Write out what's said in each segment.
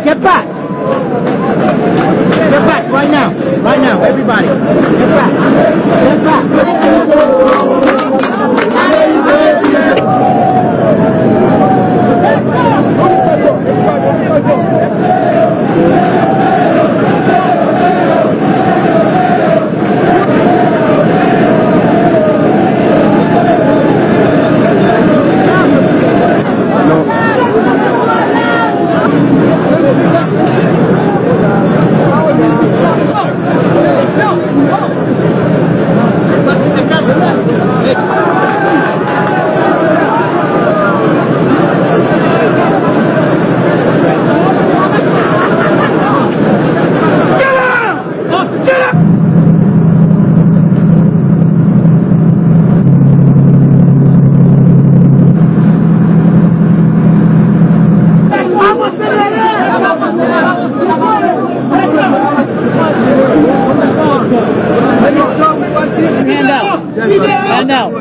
Get back! Get back right now! Right now, everybody! Get back! Get back! Hand out.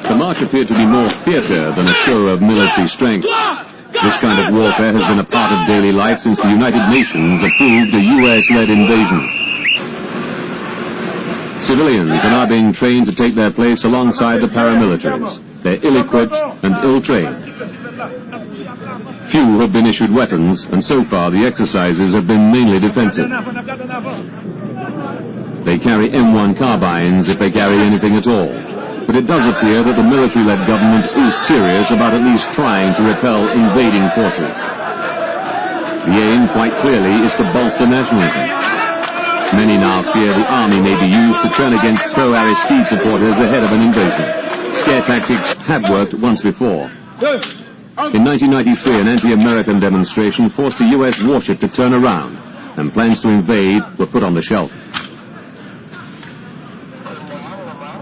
The march appeared to be more theatre than a show of military strength. This kind of warfare has been a part of daily life since the United Nations approved a US-led invasion. Civilians are now being trained to take their place alongside the paramilitaries. They're ill-equipped and ill-trained. Few have been issued weapons, and so far the exercises have been mainly defensive. They carry M1 carbines if they carry anything at all. But it does appear that the military-led government is serious about at least trying to repel invading forces. The aim, quite clearly, is to bolster nationalism. Many now fear the army may be used to turn against pro-Aristide supporters ahead of an invasion. Scare tactics have worked once before. In 1993, an anti-American demonstration forced a US warship to turn around, and plans to invade were put on the shelf.